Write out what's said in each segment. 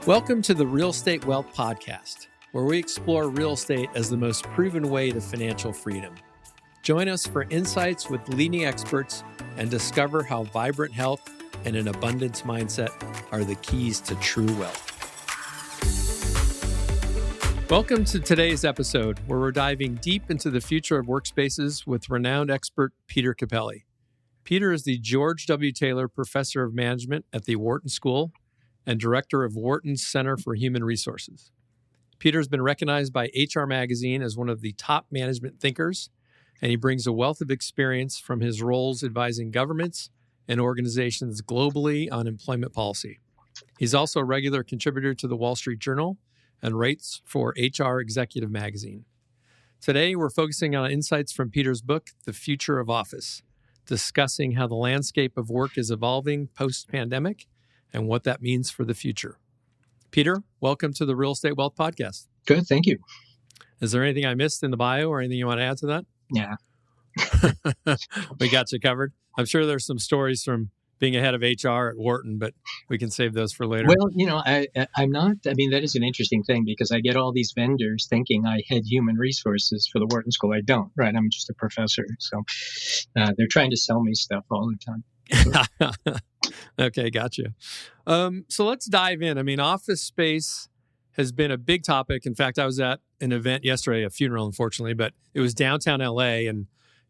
Welcome to the Real Estate Wealth Podcast, where we explore real estate as the most proven way to financial freedom. Join us for insights with leading experts and discover how vibrant health and an abundance mindset are the keys to true wealth. Welcome to today's episode, where we're diving deep into the future of workspaces with renowned expert Peter Capelli. Peter is the George W. Taylor Professor of Management at the Wharton School and director of Wharton's Center for Human Resources. Peter has been recognized by HR Magazine as one of the top management thinkers, and he brings a wealth of experience from his roles advising governments and organizations globally on employment policy. He's also a regular contributor to the Wall Street Journal and writes for HR Executive Magazine. Today, we're focusing on insights from Peter's book, The Future of Office, discussing how the landscape of work is evolving post-pandemic and what that means for the future. Peter, welcome to the Real Estate Wealth Podcast. Good, thank you. Is there anything I missed in the bio or anything you want to add to that? Yeah. We got you covered. I'm sure there's some stories from being a head of HR at Wharton, but we can save those for later. Well, I'm not, that is an interesting thing because I get all these vendors thinking I head human resources for the Wharton School. I don't, right? I'm just a professor. So they're trying to sell me stuff all the time. Okay, gotcha. So let's dive in. Office space has been a big topic. In fact, I was at an event yesterday, a funeral, unfortunately, but it was downtown LA. And,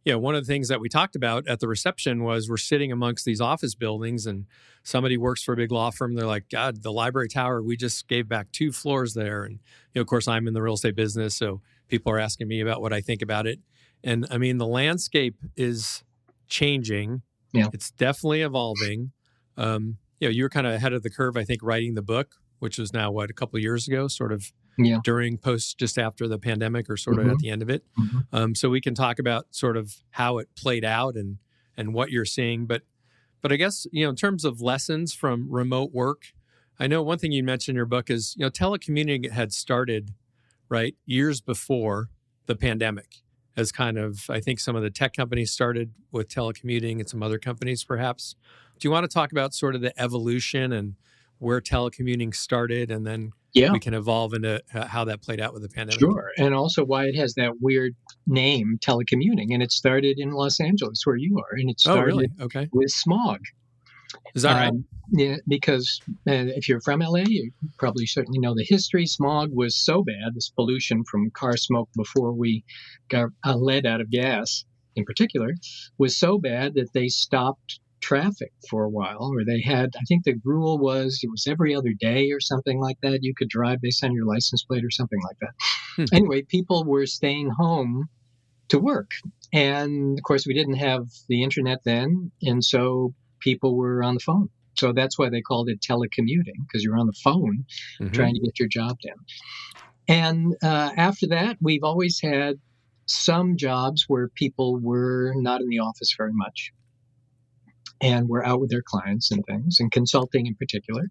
one of the things that we talked about at the reception was we're sitting amongst these office buildings and somebody works for a big law firm. They're like, God, the library tower, we just gave back 2 floors there. And, of course, I'm in the real estate business, so people are asking me about what I think about it. And, the landscape is changing. Yeah. It's definitely evolving. You were kind of ahead of the curve, I think, writing the book, which was now, a couple of years ago, sort of during, post, just after the pandemic or sort of at the end of it. So we can talk about sort of how it played out and what you're seeing. But I guess, in terms of lessons from remote work, I know one thing you mentioned in your book is, telecommuting had started, right, years before the pandemic. As kind of, I think some of the tech companies started with telecommuting and some other companies perhaps. Do you want to talk about sort of the evolution and where telecommuting started and then we can evolve into how that played out with the pandemic? Sure. And also why it has that weird name, telecommuting. And it started in Los Angeles where you are. And it started with smog. Is that right? Yeah, because if you're from LA, you probably certainly know the history. Smog was so bad, this pollution from car smoke before we got lead out of gas in particular, was so bad that they stopped traffic for a while, or they had, I think the rule was it was every other day or something like that. You could drive based on your license plate or something like that. Anyway, people were staying home to work. And of course, we didn't have the internet then. And so people were on the phone. So that's why they called it telecommuting, because you're on the phone trying to get your job done. And after that, we've always had some jobs where people were not in the office very much and were out with their clients and things, and consulting in particular.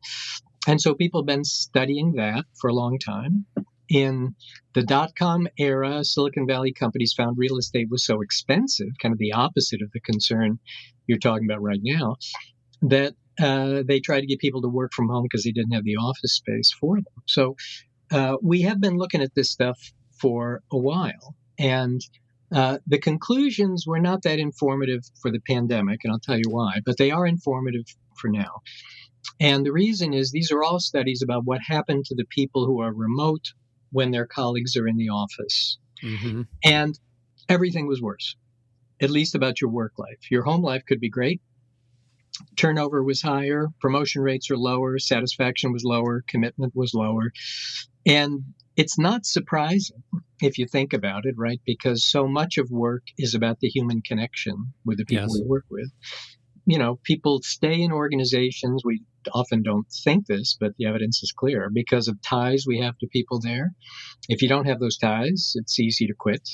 And so people have been studying that for a long time. In the dot-com era, Silicon Valley companies found real estate was so expensive, kind of the opposite of the concern you're talking about right now, that they tried to get people to work from home because they didn't have the office space for them. So we have been looking at this stuff for a while. And the conclusions were not that informative for the pandemic, and I'll tell you why, but they are informative for now. And the reason is these are all studies about what happened to the people who are remote when their colleagues are in the office. And everything was worse, at least about your work life. Your home life could be great. Turnover was higher, promotion rates are lower, satisfaction was lower, commitment was lower. And it's not surprising if you think about it, right? Because so much of work is about the human connection with the people we work with. People stay in organizations. We often don't think this, but the evidence is clear because of ties we have to people there. If you don't have those ties, it's easy to quit.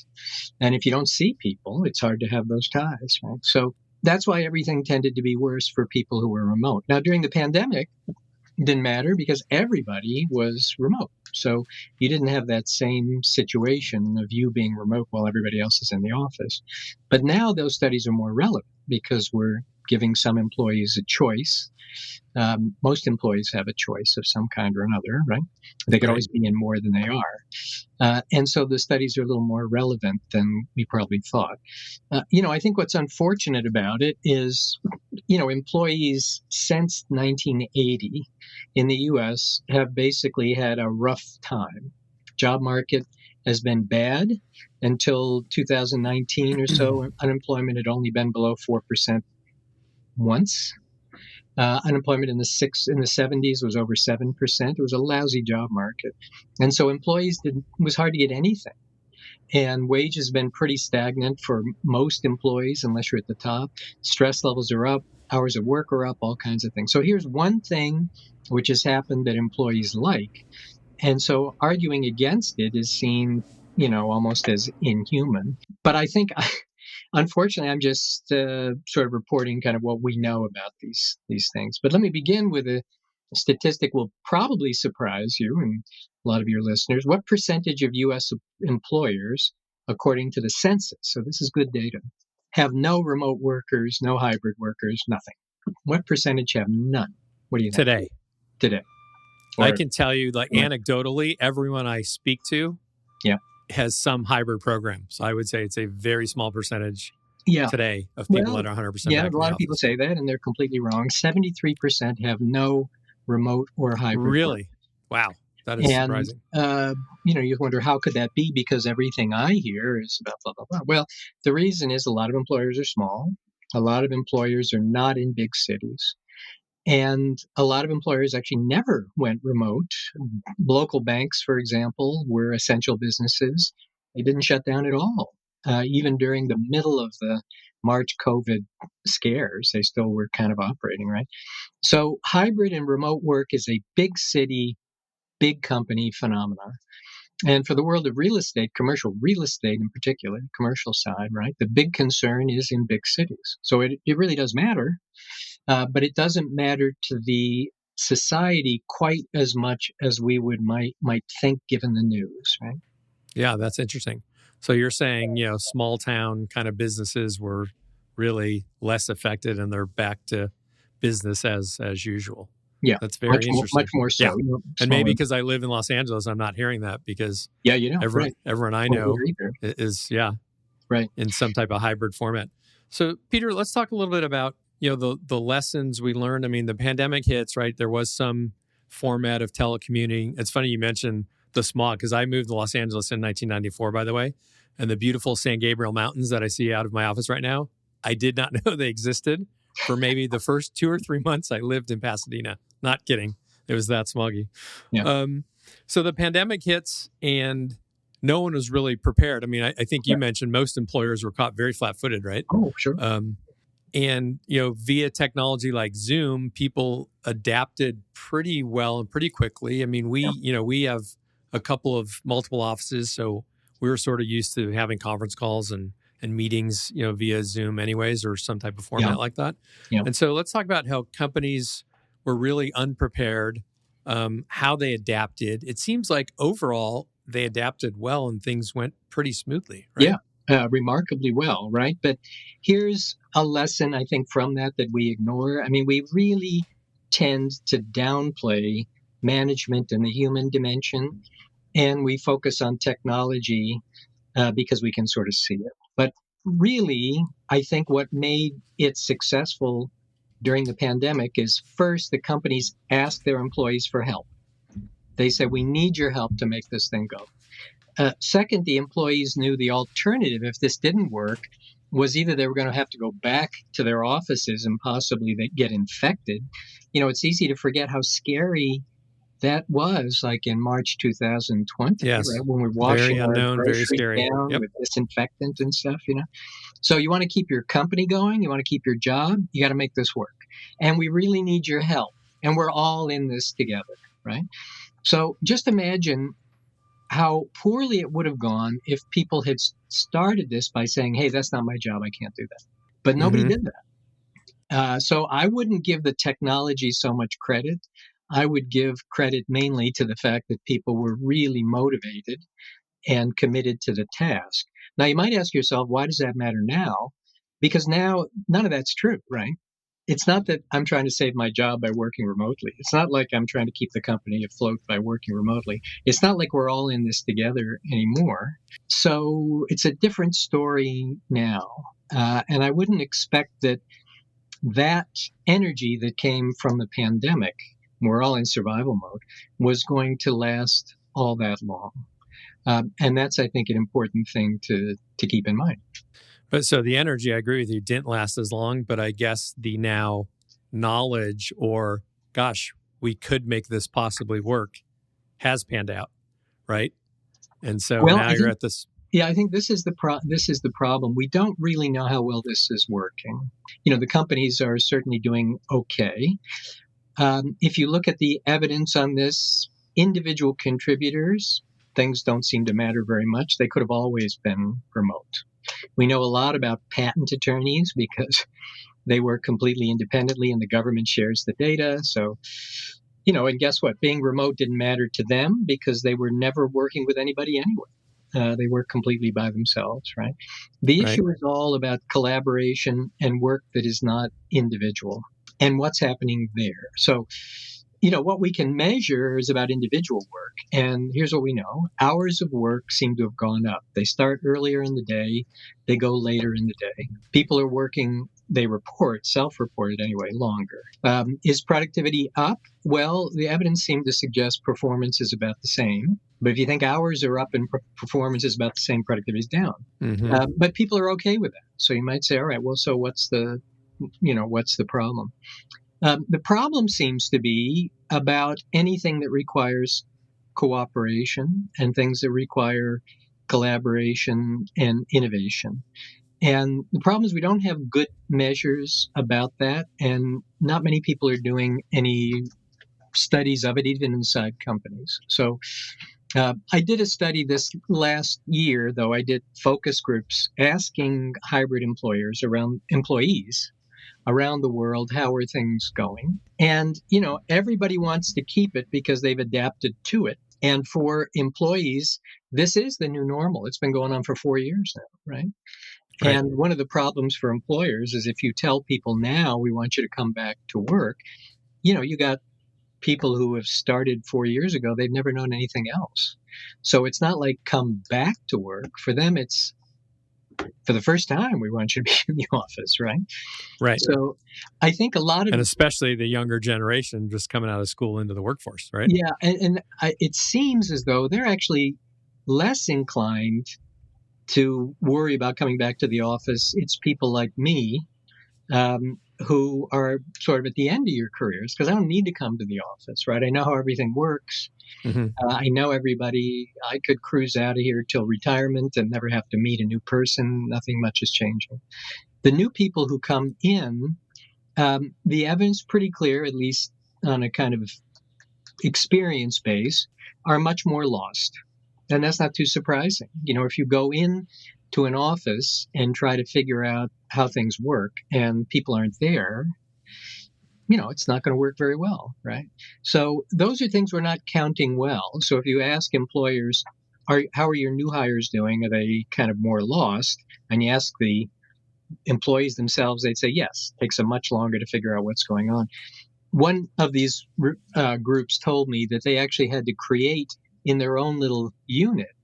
And if you don't see people, it's hard to have those ties, right? So that's why everything tended to be worse for people who were remote. Now, during the pandemic, it didn't matter because everybody was remote. So you didn't have that same situation of you being remote while everybody else is in the office. But now those studies are more relevant because we're giving some employees a choice. Most employees have a choice of some kind or another, right? They could Right. always be in more than they are. And so the studies are a little more relevant than we probably thought. I think what's unfortunate about it is, employees since 1980 in the U.S. have basically had a rough time. Job market has been bad until 2019 or so. Unemployment had only been below 4% once. Unemployment in the 70s was over 7%. It was a lousy job market. And so it was hard to get anything. And wages have been pretty stagnant for most employees, unless you're at the top. Stress levels are up, hours of work are up, all kinds of things. So here's one thing which has happened that employees like. And so arguing against it is seen, almost as inhuman. But I think, unfortunately, I'm just sort of reporting kind of what we know about these things. But let me begin with a statistic will probably surprise you and a lot of your listeners. What percentage of U.S. employers, according to the census, so this is good data, have no remote workers, no hybrid workers, nothing? What percentage have none? What do you think? Today. I can tell you, anecdotally, everyone I speak to has some hybrid program. So I would say it's a very small percentage today of people that are 100% back in the office. A lot of people say that, and they're completely wrong. 73% have no remote or hybrid. Really? Wow. That is surprising. You wonder, how could that be? Because everything I hear is about blah, blah, blah. Well, the reason is a lot of employers are small. A lot of employers are not in big cities. And a lot of employers actually never went remote. Local banks, for example, were essential businesses. They didn't shut down at all. Even during the middle of the March COVID scares, they still were kind of operating, right? So hybrid and remote work is a big city, big company phenomena. And for the world of real estate, commercial real estate in particular, commercial side, right, the big concern is in big cities. So it really does matter. But it doesn't matter to the society quite as much as we might think, given the news, right? Yeah, that's interesting. So you're saying, small town kind of businesses were really less affected, and they're back to business as usual. Yeah, that's very interesting. Much more so. Yeah. And maybe because I live in Los Angeles, I'm not hearing that because everyone I know is in some type of hybrid format. So Peter, let's talk a little bit about the lessons we learned. I mean, the pandemic hits, right? There was some format of telecommuting. It's funny you mentioned the smog, because I moved to Los Angeles in 1994, by the way, and the beautiful San Gabriel Mountains that I see out of my office right now, I did not know they existed for maybe the first 2 or 3 months I lived in Pasadena. Not kidding. It was that smoggy. Yeah. So the pandemic hits and no one was really prepared. I mean, I think you mentioned most employers were caught very flat-footed, right? Oh, sure. And, via technology like Zoom, people adapted pretty well and pretty quickly. I mean, we have a couple of multiple offices, so we were sort of used to having conference calls and meetings, via Zoom anyways, or some type of format like that. Yeah. And so let's talk about how companies were really unprepared, how they adapted. It seems like overall they adapted well and things went pretty smoothly, right? Yeah. Remarkably well, right? But here's a lesson, I think, from that we ignore. I mean, we really tend to downplay management and the human dimension, and we focus on technology because we can sort of see it. But really, I think what made it successful during the pandemic is, first, the companies asked their employees for help. They said, we need your help to make this thing go. Second, the employees knew the alternative, if this didn't work, was either they were going to have to go back to their offices and possibly they get infected. It's easy to forget how scary that was, like in March 2020, yes. Right? When we're washing very unknown, very scary down with disinfectant and stuff, So you want to keep your company going, you want to keep your job, you got to make this work. And we really need your help. And we're all in this together, right? So just imagine how poorly it would have gone if people had started this by saying, hey, that's not my job, I can't do that. But nobody did that. So I wouldn't give the technology so much credit. I would give credit mainly to the fact that people were really motivated and committed to the task. Now, you might ask yourself, why does that matter now? Because now none of that's true, right? It's not that I'm trying to save my job by working remotely. It's not like I'm trying to keep the company afloat by working remotely. It's not like we're all in this together anymore. So it's a different story now. And I wouldn't expect that energy that came from the pandemic, we're all in survival mode, was going to last all that long. And that's, I think, an important thing to keep in mind. But so the energy, I agree with you, didn't last as long, but I guess the now knowledge or, gosh, we could make this possibly work has panned out, right? And so Well, now you're at this. Yeah, I think this is the problem. We don't really know how well this is working. The companies are certainly doing okay. If you look at the evidence on this, individual contributors, things don't seem to matter very much. They could have always been remote. We know a lot about patent attorneys because they work completely independently and the government shares the data. So, and guess what? Being remote didn't matter to them because they were never working with anybody anyway. They work completely by themselves, right? The issue is all about collaboration and work that is not individual and what's happening there. So, what we can measure is about individual work. And here's what we know. Hours of work seem to have gone up. They start earlier in the day. They go later in the day. People are working, they report, self-reported anyway, longer. Is productivity up? Well, the evidence seemed to suggest performance is about the same. But if you think hours are up and performance is about the same, productivity is down. Mm-hmm. But people are okay with that. So you might say, all right, well, so what's the problem? The problem seems to be about anything that requires cooperation and things that require collaboration and innovation. And the problem is we don't have good measures about that, and not many people are doing any studies of it, even inside companies. So I did a study this last year, though. I did focus groups asking hybrid employees around the world, how are things going? And, everybody wants to keep it because they've adapted to it. And for employees, this is the new normal. It's been going on for 4 years now, right? And one of the problems for employers is if you tell people now, we want you to come back to work, you got people who have started 4 years ago, they've never known anything else. So it's not like come back to work. For them, it's for the first time, we want you to be in the office, right? Right. So I think a lot of... And especially the younger generation just coming out of school into the workforce, right? Yeah, and it seems as though they're actually less inclined to worry about coming back to the office. It's people like me who are sort of at the end of your careers because I don't need to come to the office, right? I know how everything works. Mm-hmm. I know everybody. I could cruise out of here till retirement and never have to meet a new person. Nothing much is changing. The new people who come in, the evidence pretty clear, at least on a kind of experience base, are much more lost. And that's not too surprising. If you go in to an office and try to figure out how things work and people aren't there, it's not going to work very well, right? So those are things we're not counting well. So if you ask employers, how are your new hires doing? Are they kind of more lost? And you ask the employees themselves, they'd say, yes, it takes them much longer to figure out what's going on. One of these groups told me that they actually had to create in their own little unit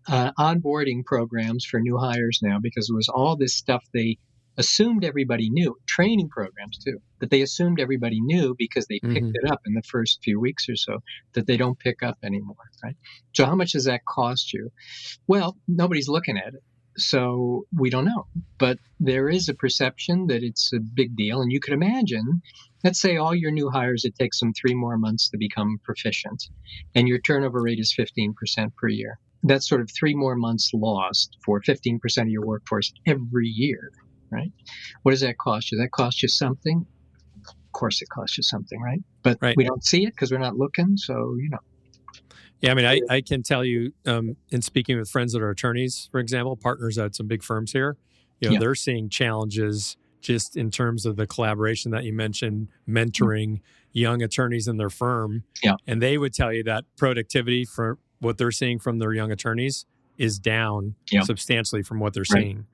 onboarding programs for new hires now because it was all this stuff they assumed everybody knew, training programs too, that they assumed everybody knew because they picked it up in the first few weeks or so that they don't pick up anymore, right? So how much does that cost you? Well, nobody's looking at it, so we don't know. But there is a perception that it's a big deal, and you could imagine, let's say all your new hires, it takes them 3 more months to become proficient, and your turnover rate is 15% per year. That's sort of 3 more months lost for 15% of your workforce every year. Right? What does that cost you? That costs you something? Of course it costs you something, right? But we don't see it because we're not looking, so, Yeah, I mean, I can tell you, in speaking with friends that are attorneys, for example, partners at some big firms here, they're seeing challenges just in terms of the collaboration that you mentioned, mentoring, young attorneys in their firm, Yeah. and they would tell you that productivity for what they're seeing from their young attorneys is down Yeah. substantially from what they're Right. seeing.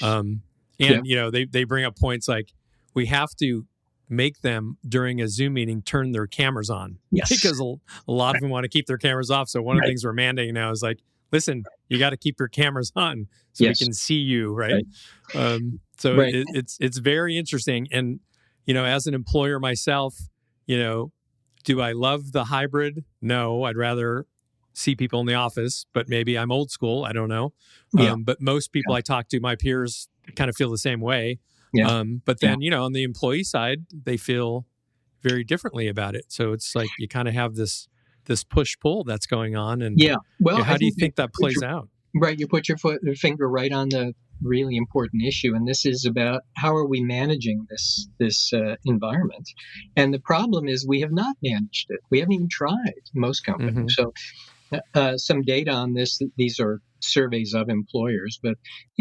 And, Yeah. they bring up points like we have to make them during a Zoom meeting turn their cameras on Yes. because a lot of them want to keep their cameras off. So one of the things we're mandating now is like, listen, you got to keep your cameras on so we can see you, right? It's very interesting. And, as an employer myself, do I love the hybrid? No, I'd rather see people in the office, but maybe I'm old school. I don't know. But most people I talk to, my peers, kind of feel the same way. But then, on the employee side, they feel very differently about it. So it's like you kind of have this push-pull that's going on. And how do you think that plays out? Right. You put your finger right on the really important issue. And this is about how are we managing this environment? And the problem is we have not managed it. We haven't even tried, most companies. So some data on this, these are surveys of employers, but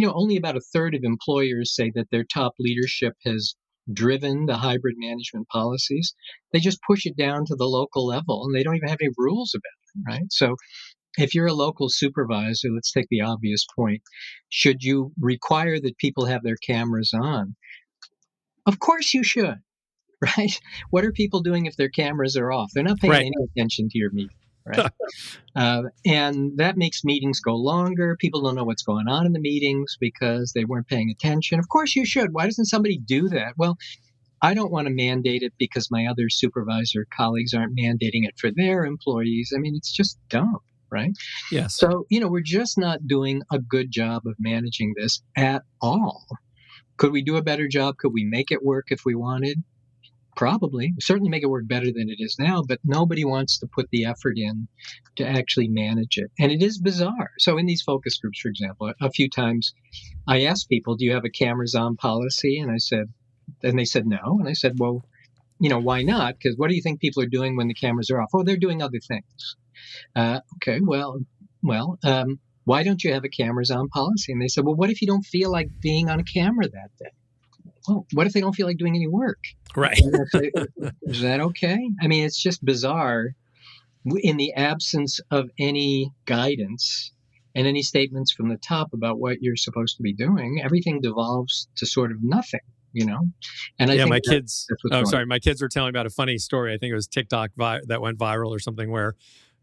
only about a third of employers say that their top leadership has driven the hybrid management policies. They just push it down to the local level and they don't even have any rules about it, right? So if you're a local supervisor, let's take the obvious point, should you require that people have their cameras on? Of course you should, right? What are people doing if their cameras are off? They're not paying any attention to your meeting. Right. And that makes meetings go longer. People don't know what's going on in the meetings because they weren't paying attention. Of course you should. Why doesn't somebody do that? Well, I don't want to mandate it because my other supervisor colleagues aren't mandating it for their employees. I mean, it's just dumb, right? Yes. So, we're just not doing a good job of managing this at all. Could we do a better job? Could we make it work if we wanted? Probably. Certainly make it work better than it is now, but nobody wants to put the effort in to actually manage it. And it is bizarre. So in these focus groups, for example, a few times I asked people, do you have a cameras on policy? And they said no. And I said, well, why not? Because what do you think people are doing when the cameras are off? Oh, they're doing other things. Okay, well, why don't you have a cameras on policy? And they said, well, what if you don't feel like being on a camera that day? Well, what if they don't feel like doing any work? Right. Is that okay? I mean, it's just bizarre. In the absence of any guidance and any statements from the top about what you're supposed to be doing, everything devolves to sort of nothing, And I think my kids. My kids were telling me about a funny story. I think it was TikTok that went viral or something where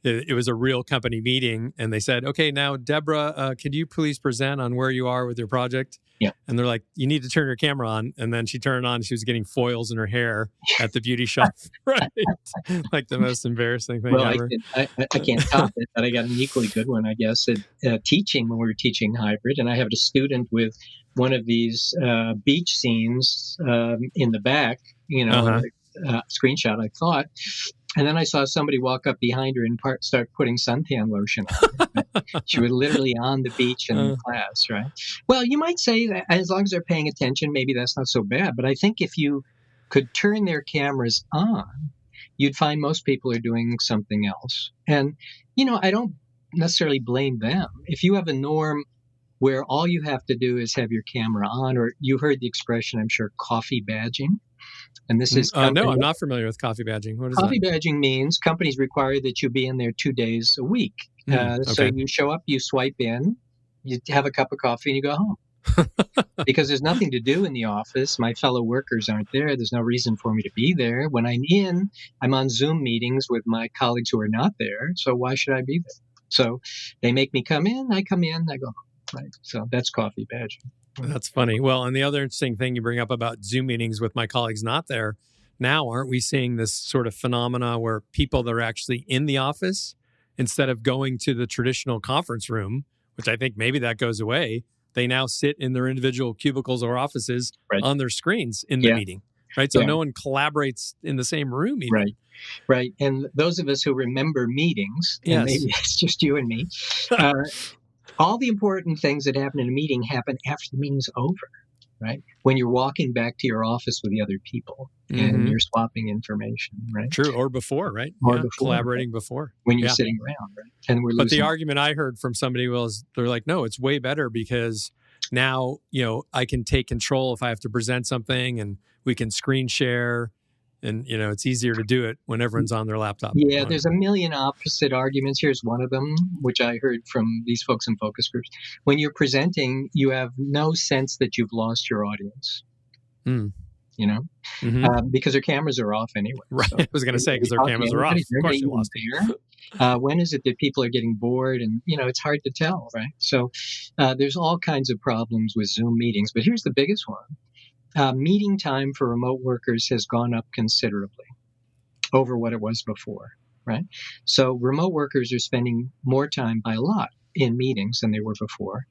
it was a real company meeting, and they said, "Okay, now Deborah, could you please present on where you are with your project?" Yeah. And they're like, "You need to turn your camera on." And then she turned on. She was getting foils in her hair at the beauty shop. Right, like the most embarrassing thing ever. I can't top it, but I got an equally good one, I guess, at teaching when we were teaching hybrid, and I have a student with one of these beach scenes in the back, screenshot, I thought. And then I saw somebody walk up behind her and start putting suntan lotion on her. Right? She was literally on the beach in the class, right? Well, you might say that as long as they're paying attention, maybe that's not so bad. But I think if you could turn their cameras on, you'd find most people are doing something else. And, I don't necessarily blame them. If you have a norm where all you have to do is have your camera on, or you heard the expression, I'm sure, coffee badging. And this is no, I'm not familiar with coffee badging. What is coffee badging means companies require that you be in there 2 days a week. So you show up, you swipe in, you have a cup of coffee, and you go home. Because there's nothing to do in the office. My fellow workers aren't there. There's no reason for me to be there. When I'm in, I'm on Zoom meetings with my colleagues who are not there. So why should I be there? So they make me come in, I go home. Right. So that's coffee badging. That's funny. Well, and the other interesting thing you bring up about Zoom meetings with my colleagues not there, now aren't we seeing this sort of phenomena where people that are actually in the office, instead of going to the traditional conference room, which I think maybe that goes away, they now sit in their individual cubicles or offices on their screens in the meeting, right? So no one collaborates in the same room even. Right. And those of us who remember meetings, and maybe it's just you and me, all the important things that happen in a meeting happen after the meeting's over, right? When you're walking back to your office with the other people and you're swapping information, right? True, or before, right? Or before, collaborating before. When you're sitting around, right? And But the argument I heard from somebody was, they're like, no, it's way better because now, I can take control if I have to present something and we can screen share And, it's easier to do it when everyone's on their laptop. Yeah, there's a million opposite arguments. Here's one of them, which I heard from these folks in focus groups. When you're presenting, you have no sense that you've lost your audience. Mm. Because their cameras are off anyway. Right. So I was going to say, because their cameras are off. Of course you lost it. When is it that people are getting bored? And, it's hard to tell, right? So there's all kinds of problems with Zoom meetings. But here's the biggest one. Meeting time for remote workers has gone up considerably over what it was before, right? So remote workers are spending more time by a lot in meetings than they were before.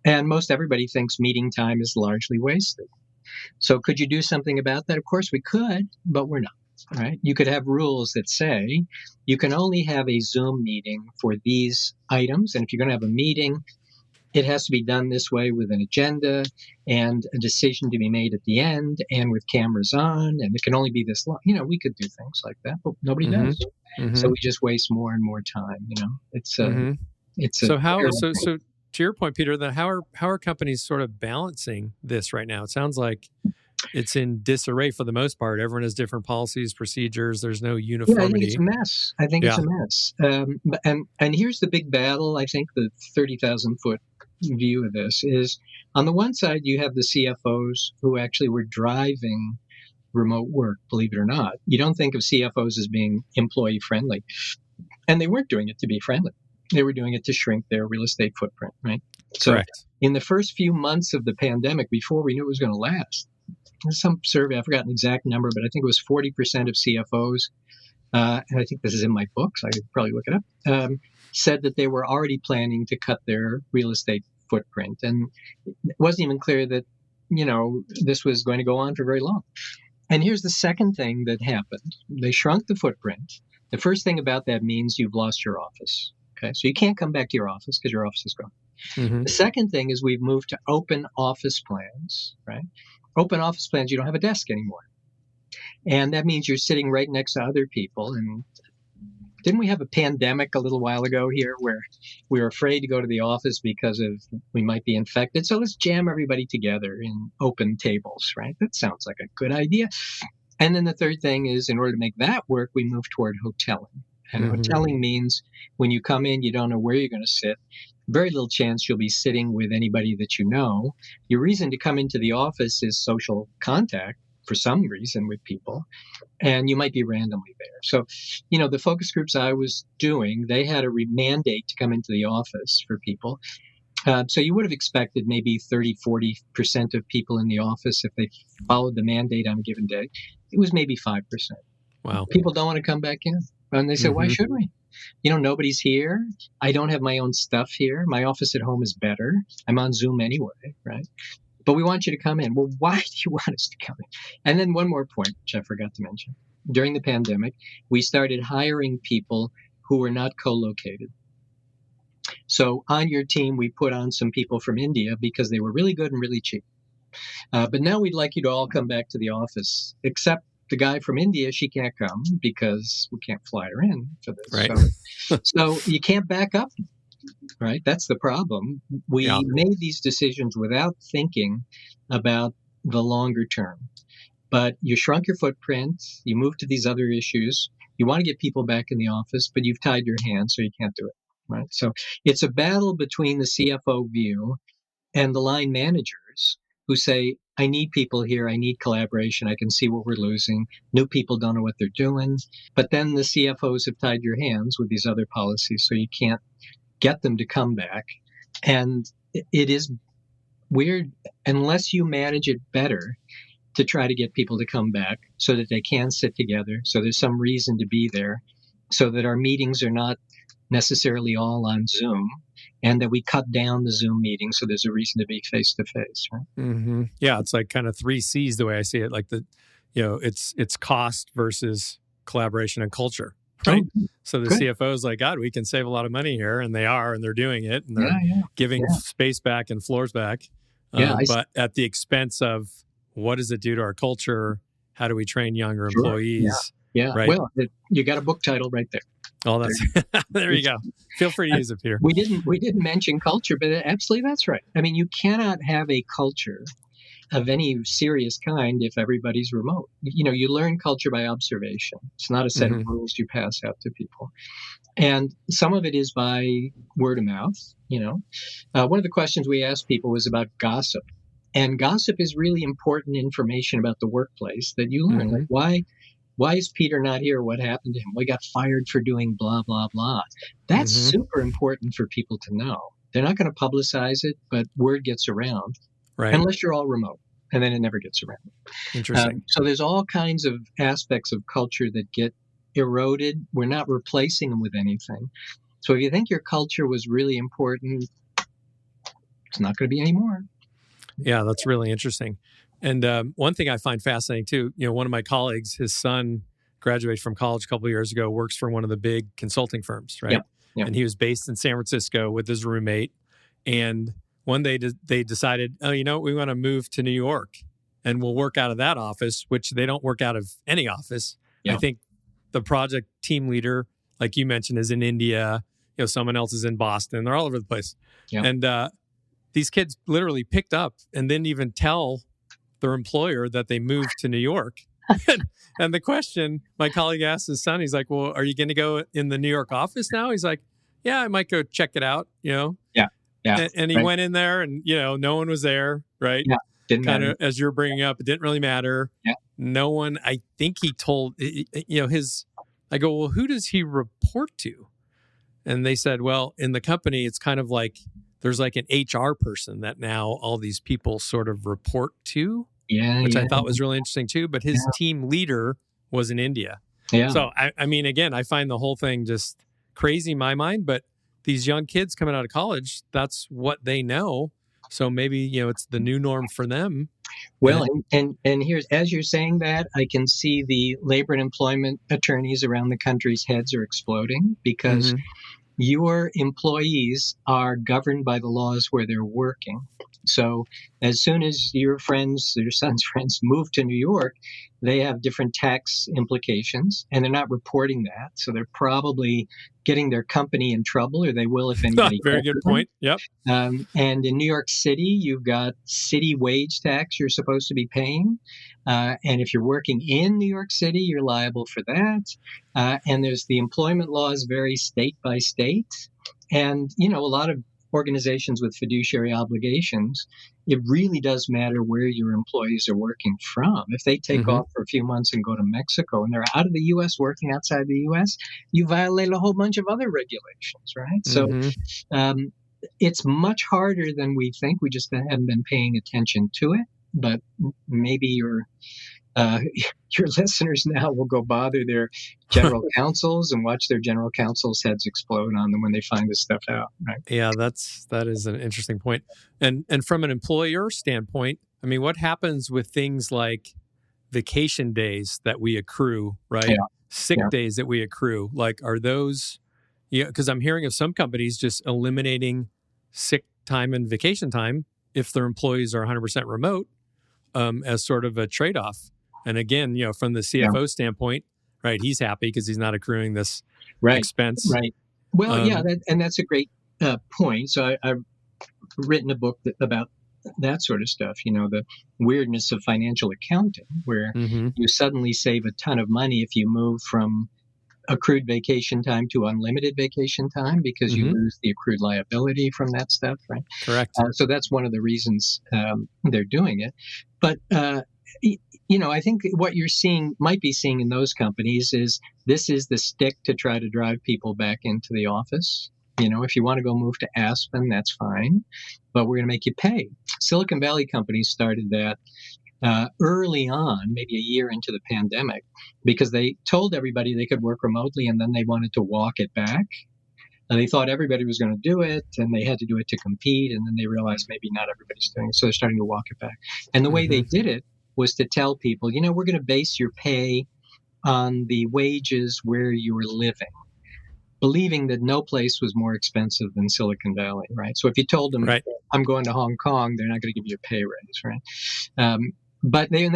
And most everybody thinks meeting time is largely wasted. So could you do something about that? Of course we could, but we're not, right? You could have rules that say you can only have a Zoom meeting for these items. And if you're going to have a meeting, it has to be done this way with an agenda and a decision to be made at the end and with cameras on. And it can only be this long. We could do things like that, but nobody does. So we just waste more and more time. It's So to your point, Peter, then how are companies sort of balancing this right now? It sounds like it's in disarray for the most part. Everyone has different policies, procedures. There's no uniformity. Yeah, I think it's a mess. It's a mess. And here's the big battle. I think the 30,000-foot view of this is, on the one side, you have the CFOs who actually were driving remote work, believe it or not. You don't think of CFOs as being employee friendly. And they weren't doing it to be friendly. They were doing it to shrink their real estate footprint, right? Correct. So in the first few months of the pandemic, before we knew it was going to last, some survey, I've forgotten the exact number, but I think it was 40% of CFOs, and I think this is in my books, I could probably look it up, said that they were already planning to cut their real estate footprint. And it wasn't even clear that, this was going to go on for very long. And here's the second thing that happened. They shrunk the footprint. The first thing about that means you've lost your office. Okay, so you can't come back to your office because your office is gone. The second thing is we've moved to open office plans, right? Open office plans, you don't have a desk anymore. And that means you're sitting right next to other people. And didn't we have a pandemic a little while ago here where we were afraid to go to the office because we might be infected? So let's jam everybody together in open tables, right? That sounds like a good idea. And then the third thing is, in order to make that work, we move toward hoteling. And hoteling means when you come in, you don't know where you're going to sit. Very little chance you'll be sitting with anybody that you know. Your reason to come into the office is social contact for some reason with people, and you might be randomly there. So, the focus groups I was doing, they had a mandate to come into the office for people. So you would have expected maybe 30, 40% of people in the office if they followed the mandate on a given day. It was maybe 5%. Wow. People don't want to come back in. And they say, why should we? Nobody's here. I don't have my own stuff here. My office at home is better. I'm on Zoom anyway, right? But we want you to come in. Well, why do you want us to come in? And then one more point, which I forgot to mention. During the pandemic, we started hiring people who were not co-located. So on your team, we put on some people from India because they were really good and really cheap. But now we'd like you to all come back to the office, except the guy from India, she can't come because we can't fly her in for this. Right. So you can't back up, right? That's the problem. We made these decisions without thinking about the longer term. But you shrunk your footprint, you moved to these other issues, you want to get people back in the office, but you've tied your hands, so you can't do it, right? So it's a battle between the CFO view and the line managers who say, I need people here. I need collaboration. I can see what we're losing. New people don't know what they're doing. But then the CFOs have tied your hands with these other policies, so you can't get them to come back. And it is weird unless you manage it better to try to get people to come back so that they can sit together, so there's some reason to be there, so that our meetings are not necessarily all on Zoom, and that we cut down the Zoom meetings so there's a reason to be face-to-face. Right? Yeah, it's like kind of 3 C's the way I see it. Like it's cost versus collaboration and culture, right? So the CFO is like, God, we can save a lot of money here, and they are, and they're doing it, and they're giving space back and floors back, but at the expense of what does it do to our culture? How do we train younger employees? Yeah. Right? Well, you got a book title right there. Oh, that's there you go. Feel free to use it, Peter. We didn't mention culture, but absolutely that's right. I mean, you cannot have a culture of any serious kind if everybody's remote. You learn culture by observation. It's not a set of rules you pass out to people. And some of it is by word of mouth. One of the questions we asked people was about gossip. And gossip is really important information about the workplace that you learn. Like, why is Peter not here? What happened to him? We got fired for doing blah, blah, blah. That's super important for people to know. They're not going to publicize it, but word gets around. Right. Unless you're all remote, and then it never gets around. Interesting. So there's all kinds of aspects of culture that get eroded. We're not replacing them with anything. So if you think your culture was really important, it's not going to be anymore. Yeah, that's really interesting. And one thing I find fascinating too, one of my colleagues, his son graduated from college a couple of years ago, works for one of the big consulting firms, right? Yeah. And he was based in San Francisco with his roommate. And one day they decided, we want to move to New York and we'll work out of that office, which they don't work out of any office. Yeah. I think the project team leader, like you mentioned, is in India. Someone else is in Boston. They're all over the place. Yeah. And these kids literally picked up and didn't even tell their employer that they moved to New York. And the question my colleague asked his son, he's like, well, are you going to go in the New York office now? He's like, yeah, I might go check it out, Yeah. And he went in there and, no one was there, right? Yeah. Didn't kind matter. of, as you're bringing up, it didn't really matter. Yeah. No one, I think he told, I go, well, who does he report to? And they said, well, in the company, it's kind of like, there's like an HR person that now all these people sort of report to, which I thought was really interesting too. But his team leader was in India. Yeah. So, I mean, again, I find the whole thing just crazy in my mind. But these young kids coming out of college, that's what they know. So maybe, it's the new norm for them. Well, and here's, as you're saying that, I can see the labor and employment attorneys around the country's heads are exploding because your employees are governed by the laws where they're working. So as soon as your son's friends move to New York, they have different tax implications, and they're not reporting that. So they're probably getting their company in trouble, or they will if anybody. Very good point. Yep. And in New York City, you've got city wage tax you're supposed to be paying. And if you're working in New York City, you're liable for that. And there's the employment laws vary state by state. And, a lot of organizations with fiduciary obligations, it really does matter where your employees are working from. If they take off for a few months and go to Mexico and they're out of the U.S. working outside the U.S., you violate a whole bunch of other regulations, right? So it's much harder than we think. We just haven't been paying attention to it. But maybe your listeners now will go bother their general counsels and watch their general counsels' heads explode on them when they find this stuff out. Right? Yeah, that is an interesting point. And from an employer standpoint, I mean, what happens with things like vacation days that we accrue, right? Yeah. Sick days that we accrue, like are those? Yeah, because I'm hearing of some companies just eliminating sick time and vacation time if their employees are 100% remote. As sort of a trade-off. And again, from the CFO standpoint, right, he's happy because he's not accruing this expense. Right. Well, that's a great point. So I've written a book about that sort of stuff, the weirdness of financial accounting, where you suddenly save a ton of money if you move from accrued vacation time to unlimited vacation time because you lose the accrued liability from that stuff, right? Correct. So that's one of the reasons they're doing it. But, I think what you're might be seeing in those companies is this is the stick to try to drive people back into the office. If you want to go move to Aspen, that's fine, but we're going to make you pay. Silicon Valley companies started that early on, maybe a year into the pandemic, because they told everybody they could work remotely and then they wanted to walk it back. And they thought everybody was going to do it and they had to do it to compete. And then they realized maybe not everybody's doing it. So they're starting to walk it back. And the way they did it was to tell people, we're going to base your pay on the wages where you were living, believing that no place was more expensive than Silicon Valley, right? So if you told them, I'm going to Hong Kong, they're not going to give you a pay raise, right? But they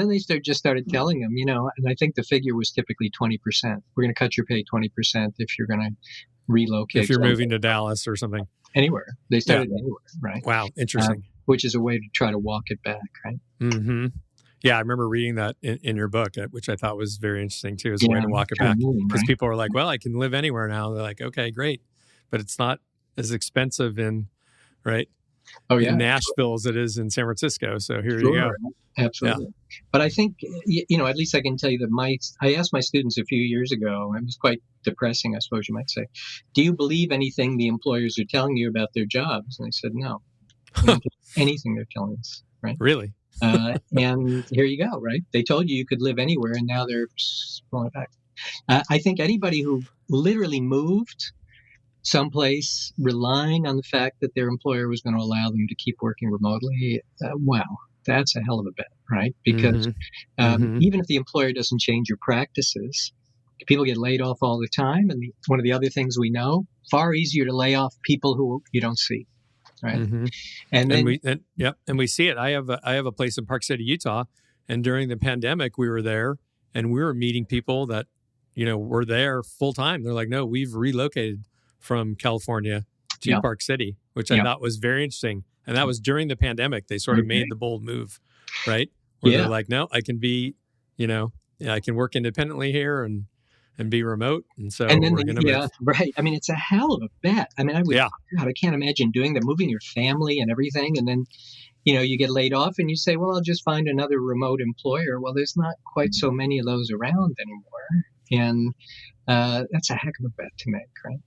just started telling them, and I think the figure was typically 20%. We're going to cut your pay 20% if you're going to relocate. If you're moving to Dallas or something. Anywhere. They started anywhere, right? Wow, interesting. which is a way to try to walk it back, right? Mm-hmm. Yeah, I remember reading that in your book, which I thought was very interesting too, as a way to walk it back. Because Right? people are like, well, I can live anywhere now. They're like, okay, great. But it's not as expensive right, Oh, in yeah. Nashville as it is in San Francisco. So here you Sure. go. Absolutely. Yeah. But I think, at least I can tell you that I asked my students a few years ago, it was quite depressing, I suppose you might say, do you believe anything the employers are telling you about their jobs? And they said, no, we don't believe anything they're telling us, right? Really? And here you go, right? They told you could live anywhere, and now they're pulling it back. I think anybody who literally moved someplace relying on the fact that their employer was going to allow them to keep working remotely, wow, that's a hell of a bet, right? Because even if the employer doesn't change your practices, people get laid off all the time. And one of the other things we know, far easier to lay off people who you don't see. Right. And then we see it. I have a place in Park City, Utah, and during the pandemic we were there and we were meeting people that, were there full time. They're like, no, we've relocated from California to Park City, which I thought was very interesting. And that was during the pandemic. They sort of made the bold move, right? Where they're like, no, I can be, I can work independently here and be remote. And so and then we're going to move. Right. I mean, it's a hell of a bet. I mean, God, I can't imagine doing that, moving your family and everything. And then, you get laid off and you say, well, I'll just find another remote employer. Well, there's not quite so many of those around anymore. And that's a heck of a bet to make, right?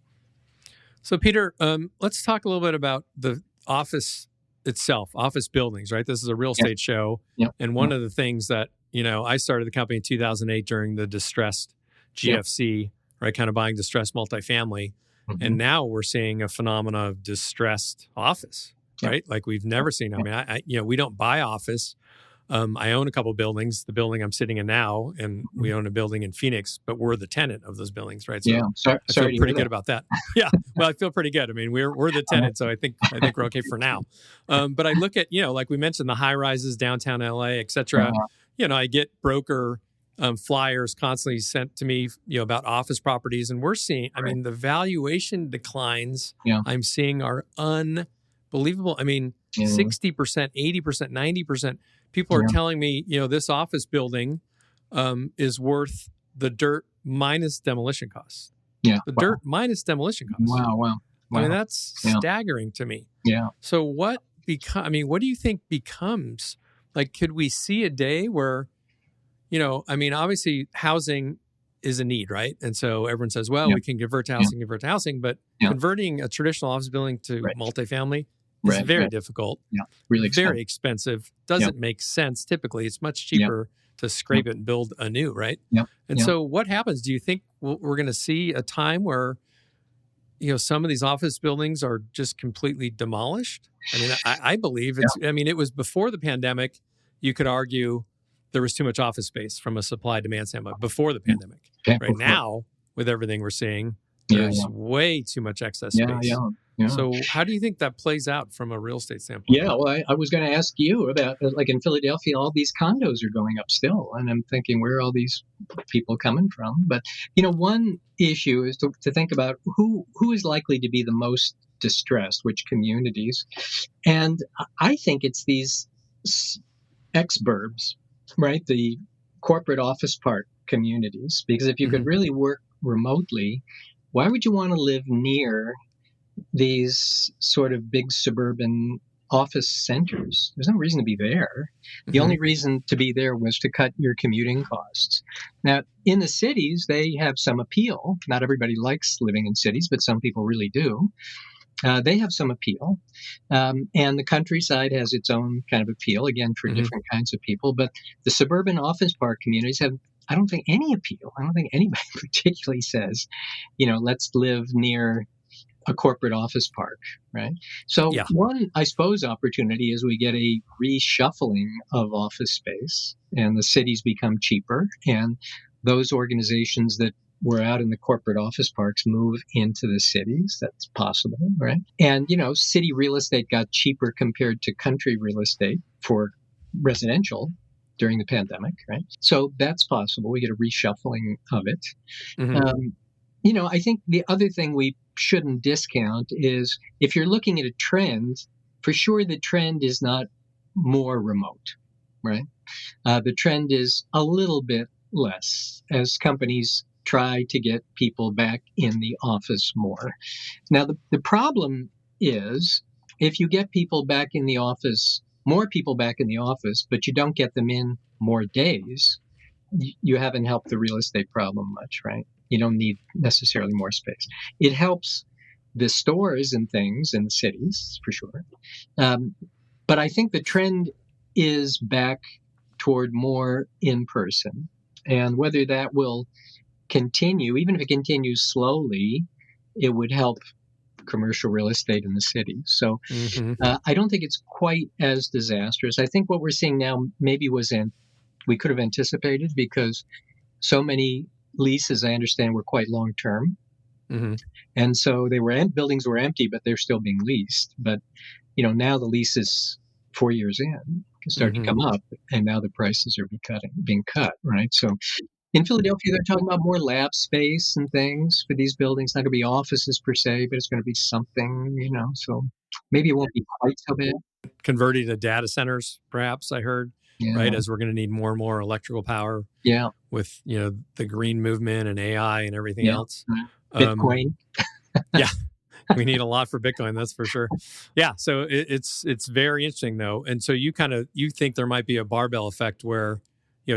So, Peter, let's talk a little bit about the office itself, office buildings, right? This is a real estate show. And one of the things that, I started the company in 2008 during the distressed GFC, right? Kind of buying distressed multifamily. And now we're seeing a phenomena of distressed office, right? Like we've never seen. I mean, I we don't buy office. I own a couple of buildings, the building I'm sitting in now, and we own a building in Phoenix, but we're the tenant of those buildings, right? So I feel pretty good about that. Yeah. Well, I feel pretty good. I mean, we're the tenant, so I think we're okay for now. But I look at, like we mentioned, the high rises, downtown LA, et cetera. I get broker flyers constantly sent to me, about office properties, and we're seeing, I mean, the valuation declines I'm seeing are unbelievable. I mean, 60%, 80%, 90%. People are telling me, this office building is worth the dirt minus demolition costs. Yeah. The dirt minus demolition costs. Wow. I mean, that's staggering to me. Yeah. So what do you think becomes, like, could we see a day where, obviously housing is a need, right? And so everyone says, well, we can convert to housing, but converting a traditional office building to multifamily is very difficult. Yeah, really expensive. Very expensive. Doesn't make sense typically. It's much cheaper to scrape it and build anew, right? And so what happens? Do you think we're going to see a time where, some of these office buildings are just completely demolished? I mean, I believe it's, it was before the pandemic, you could argue there was too much office space from a supply demand standpoint before the pandemic. Right now, with everything we're seeing, there's way too much excess space. So how do you think that plays out from a real estate standpoint? Yeah, well, I was going to ask you about, like in Philadelphia, all these condos are going up still. And I'm thinking, where are all these people coming from? But, one issue is to think about who is likely to be the most distressed, which communities. And I think it's these ex-burbs, right? The corporate office park communities. Because if you could really work remotely, why would you want to live near these sort of big suburban office centers? There's no reason to be there. The only reason to be there was to cut your commuting costs. Now, in the cities, they have some appeal. Not everybody likes living in cities, but some people really do. They have some appeal. And the countryside has its own kind of appeal, again, for different kinds of people. But the suburban office park communities have, I don't think, any appeal. I don't think anybody particularly says, let's live near a corporate office park, right? So one, I suppose, opportunity is we get a reshuffling of office space and the cities become cheaper, and those organizations that were out in the corporate office parks move into the cities. That's possible, right? And, city real estate got cheaper compared to country real estate for residential during the pandemic, right? So that's possible. We get a reshuffling of it. I think the other thing we shouldn't discount is if you're looking at a trend, for sure, the trend is not more remote, right? The trend is a little bit less as companies try to get people back in the office more. Now, the problem is if you get people back in the office, more people back in the office, but you don't get them in more days, you haven't helped the real estate problem much, right? You don't need necessarily more space. It helps the stores and things in the cities, for sure. But I think the trend is back toward more in person. And whether that will continue, even if it continues slowly, it would help commercial real estate in the city. So I don't think it's quite as disastrous. I think what we're seeing now maybe we could have anticipated because so many leases, I understand, were quite long term. And so buildings were empty, but they're still being leased. But, now the lease is 4 years in, start to come up, and now the prices are being cut, right? So in Philadelphia, they're talking about more lab space and things for these buildings. Not going to be offices per se, but it's going to be something, so maybe it won't be quite so bad. Converting to data centers, perhaps, I heard, right? As we're going to need more and more electrical power with, the green movement and AI and everything else. Bitcoin. We need a lot for Bitcoin, that's for sure. Yeah, so it's very interesting, though. And so you think there might be a barbell effect where,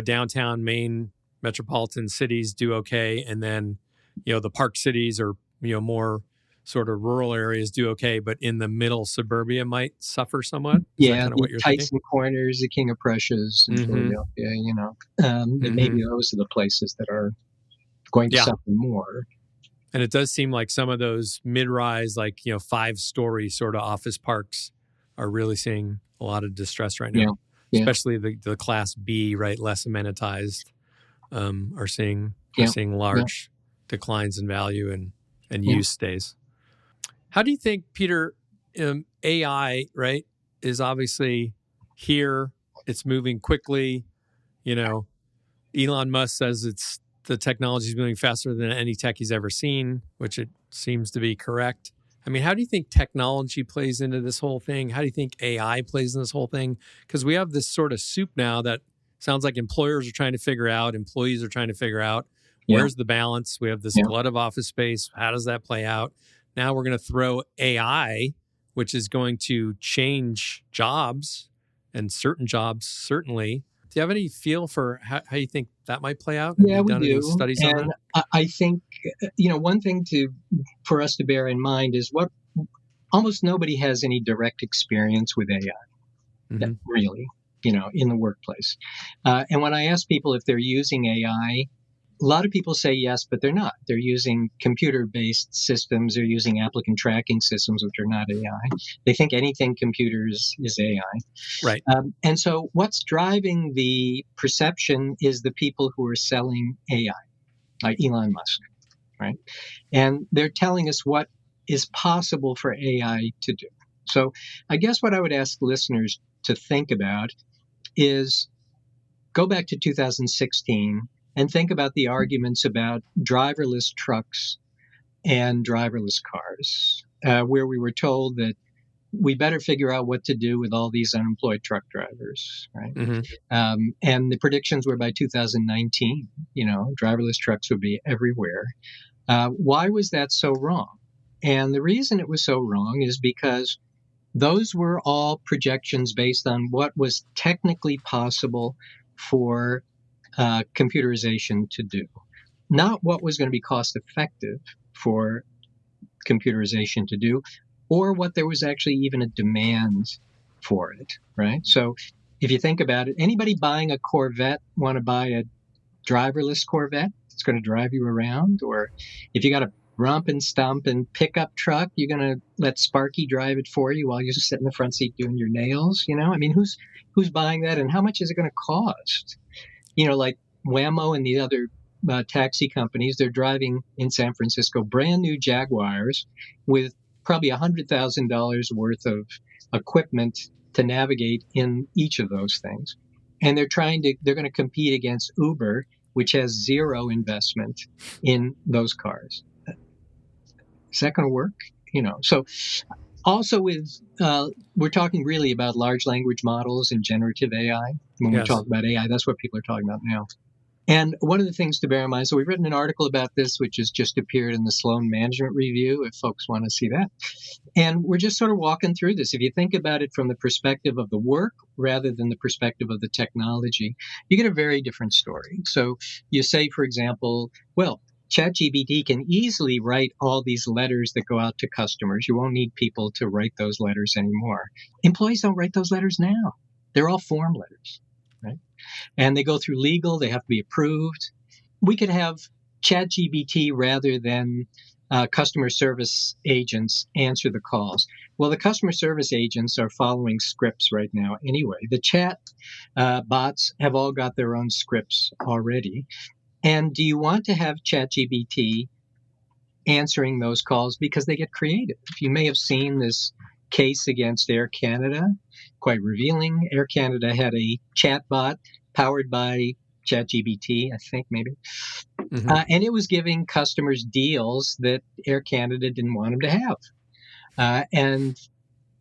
downtown main metropolitan cities do okay, and then, the park cities or, more sort of rural areas do okay, but in the middle suburbia might suffer somewhat? Is that kind of what you're thinking? Tyson Corners, the King of Prussia's in Philadelphia, and maybe those are the places that are going to suffer more. And it does seem like some of those mid-rise, 5-story sort of office parks are really seeing a lot of distress right now, especially the Class B, right, less amenitized, are seeing large declines in value and use days. How do you think, Peter, AI, right, is obviously here. It's moving quickly. Elon Musk says the technology is moving faster than any tech he's ever seen, which it seems to be correct. I mean, how do you think technology plays into this whole thing? How do you think AI plays in this whole thing? Because we have this sort of soup now that sounds like employers are trying to figure out, employees are trying to figure out, where's the balance? We have this glut of office space. How does that play out? Now we're going to throw AI, which is going to change jobs and certain jobs, certainly. Do you have any feel for how you think that might play out? Yeah, Have you we done do. any studies on that? I think, one thing for us to bear in mind is what almost nobody has any direct experience with AI, really, in the workplace. And when I ask people if they're using AI, a lot of people say yes, but they're not. They're using computer-based systems. They're using applicant tracking systems, which are not AI. They think anything computers is AI. Right. And so what's driving the perception is the people who are selling AI, like Elon Musk, right? And they're telling us what is possible for AI to do. So I guess what I would ask listeners to think about is go back to 2016 and think about the arguments about driverless trucks and driverless cars, where we were told that we better figure out what to do with all these unemployed truck drivers, right? And the predictions were by 2019, driverless trucks would be everywhere. Why was that so wrong? And the reason it was so wrong is because those were all projections based on what was technically possible for computerization to do, not what was going to be cost effective for computerization to do, or what there was actually even a demand for it, right? So if you think about it, anybody buying a Corvette want to buy a driverless Corvette that's going to drive you around? Or if you got a rump and stump and pickup truck, you're going to let Sparky drive it for you while you sit in the front seat doing your nails? I mean, who's buying that, and how much is it going to cost? Like Waymo and the other taxi companies, they're driving in San Francisco brand new Jaguars with probably $100,000 worth of equipment to navigate in each of those things. And they're going to compete against Uber, which has zero investment in those cars. Is that going to work? So Also, we're talking really about large language models and generative AI. When we Yes. talk about AI, that's what people are talking about now. And one of the things to bear in mind, so we've written an article about this, which has just appeared in the Sloan Management Review, if folks want to see that. And we're just sort of walking through this. If you think about it from the perspective of the work rather than the perspective of the technology, you get a very different story. So you say, for example, well, ChatGPT can easily write all these letters that go out to customers. You won't need people to write those letters anymore. Employees don't write those letters now. They're all form letters, right? And they go through legal, they have to be approved. We could have ChatGPT rather than customer service agents answer the calls. Well, the customer service agents are following scripts right now anyway. The chat bots have all got their own scripts already. And do you want to have ChatGPT answering those calls because they get creative? You may have seen this case against Air Canada, quite revealing. Air Canada had a chat bot powered by ChatGPT, I think maybe. And it was giving customers deals that Air Canada didn't want them to have. And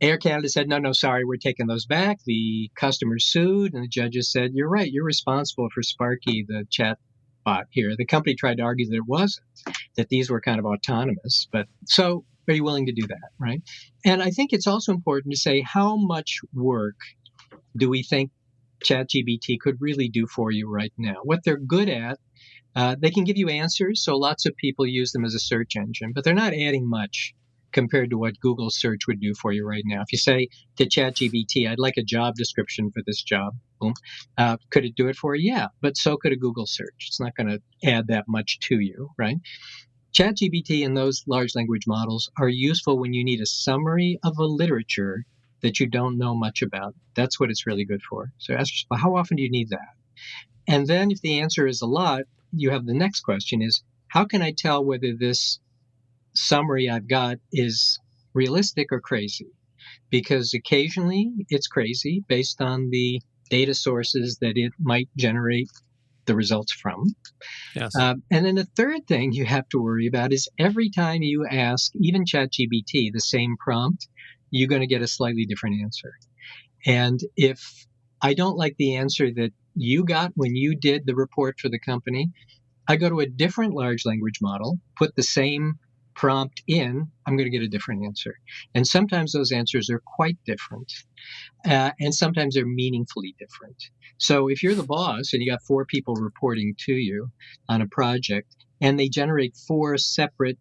Air Canada said, no, sorry, we're taking those back. The customers sued, and the judges said, you're right, you're responsible for Sparky, the chat bot here. The company tried to argue that it wasn't, that these were kind of autonomous. But so are you willing to do that, right? And I think it's also important to say how much work do we think ChatGPT could really do for you right now? What they're good at, they can give you answers. So lots of people use them as a search engine, but they're not adding much compared to what Google search would do for you right now. If you say to ChatGPT, I'd like a job description for this job, boom, could it do it for you? Yeah, but so could a Google search. It's not going to add that much to you, right? ChatGPT and those large language models are useful when you need a summary of a literature that you don't know much about. That's what it's really good for. So ask yourself, how often do you need that? And then if the answer is a lot, you have the next question is, how can I tell whether this summary I've got is realistic or crazy? Because occasionally it's crazy based on the data sources that it might generate the results from. Yes. And then the third thing you have to worry about is every time you ask even ChatGPT the same prompt, you're going to get a slightly different answer. And if I don't like the answer that you got when you did the report for the company, I go to a different large language model, put the same prompt in, I'm going to get a different answer. And sometimes those answers are quite different. And sometimes they're meaningfully different. So if you're the boss and you got 4 people reporting to you on a project, and they generate 4 separate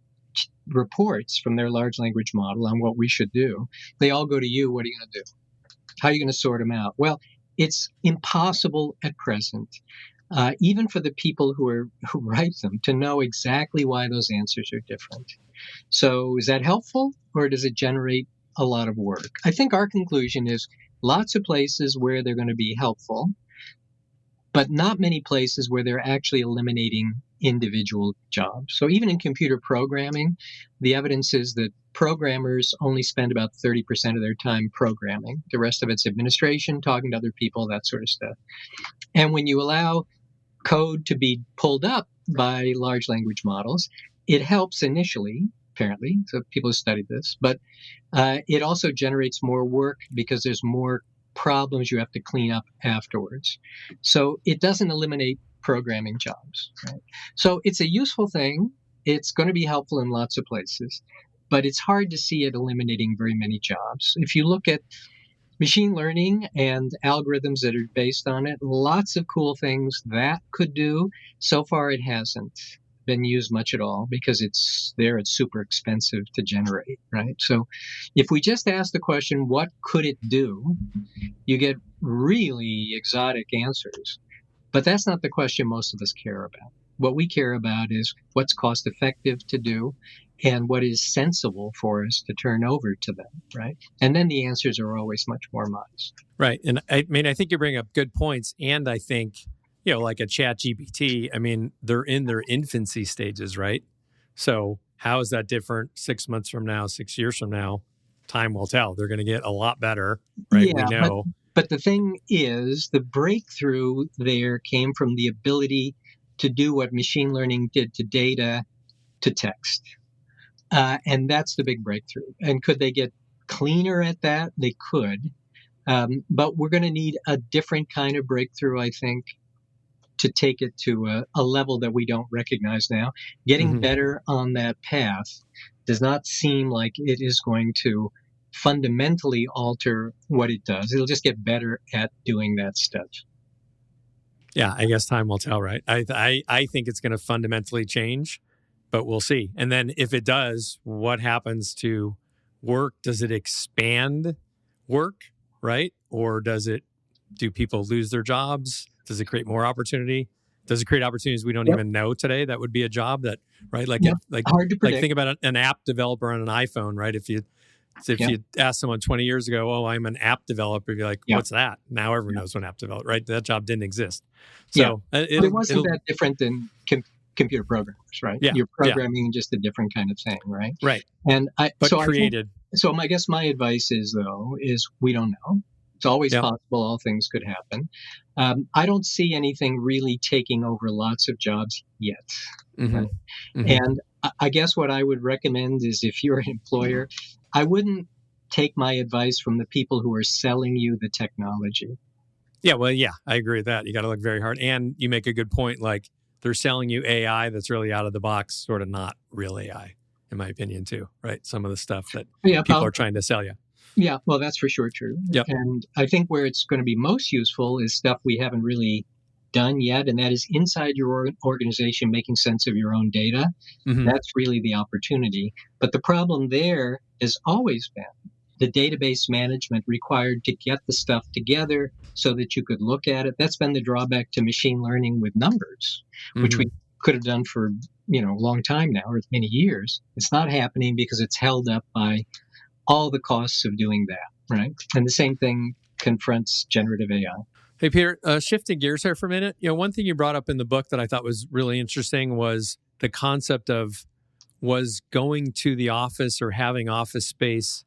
reports from their large language model on what we should do, they all go to you. What are you going to do? How are you going to sort them out? Well, it's impossible at present, even for the people who write them, to know exactly why those answers are different. So is that helpful, or does it generate a lot of work? I think our conclusion is lots of places where they're going to be helpful, but not many places where they're actually eliminating individual jobs. So even in computer programming, the evidence is that programmers only spend about 30% of their time programming. The rest of it's administration, talking to other people, that sort of stuff. And when you allow code to be pulled up by large language models, it helps initially, apparently, so people have studied this, but it also generates more work because there's more problems you have to clean up afterwards. So it doesn't eliminate programming jobs. Right? So it's a useful thing. It's going to be helpful in lots of places, but it's hard to see it eliminating very many jobs. If you look at machine learning and algorithms that are based on it, lots of cool things that could do. So far, it hasn't been used much at all because it's super expensive to generate, right? So if we just ask the question, what could it do? You get really exotic answers. But that's not the question most of us care about. What we care about is what's cost effective to do and what is sensible for us to turn over to them, right? And then the answers are always much more modest. Right. And I mean, I think you bring up good points. And I think, like a ChatGPT, I mean, they're in their infancy stages, right? So how is that different 6 months from now, 6 years from now? Time will tell. They're going to get a lot better, right? Yeah, We know. But the thing is, the breakthrough there came from the ability to do what machine learning did to data to text. And that's the big breakthrough. And could they get cleaner at that, they could. But we're going to need a different kind of breakthrough, I think, to take it to a level that we don't recognize now. Getting better on that path does not seem like it is going to fundamentally alter what it does. It'll just get better at doing that stuff. Yeah, I guess time will tell, right? I think it's going to fundamentally change, but we'll see. And then if it does, what happens to work? Does it expand work, right? Or do people lose their jobs? Does it create more opportunity? Does it create opportunities we don't even know today? That would be a job that, right? Hard to predict. Think about an app developer on an iPhone, right? If you ask someone 20 years ago, oh, I'm an app developer, you'd be like, what's that? Now everyone knows what an app developer, right? That job didn't exist. So it wasn't that different than computer programmers, right? Yeah. You're programming just a different kind of thing, right? Right. And created. I guess my advice is we don't know. It's always possible. All things could happen. I don't see anything really taking over lots of jobs yet. Right? And I guess what I would recommend is if you're an employer, I wouldn't take my advice from the people who are selling you the technology. Yeah, well, I agree with that. You got to look very hard. And you make a good point. Like they're selling you AI that's really out of the box, sort of not real AI, in my opinion, too, right? Some of the stuff that people are trying to sell you. Yeah, well, that's for sure true. Yep. And I think where it's going to be most useful is stuff we haven't really done yet, and that is inside your organization, making sense of your own data. That's really the opportunity. But the problem there has always been the database management required to get the stuff together so that you could look at it. That's been the drawback to machine learning with numbers, which we could have done for a long time now, or many years. It's not happening because it's held up by all the costs of doing that, right? And the same thing confronts generative AI. Hey, Peter, shifting gears here for a minute. One thing you brought up in the book that I thought was really interesting was the concept of, was going to the office or having office space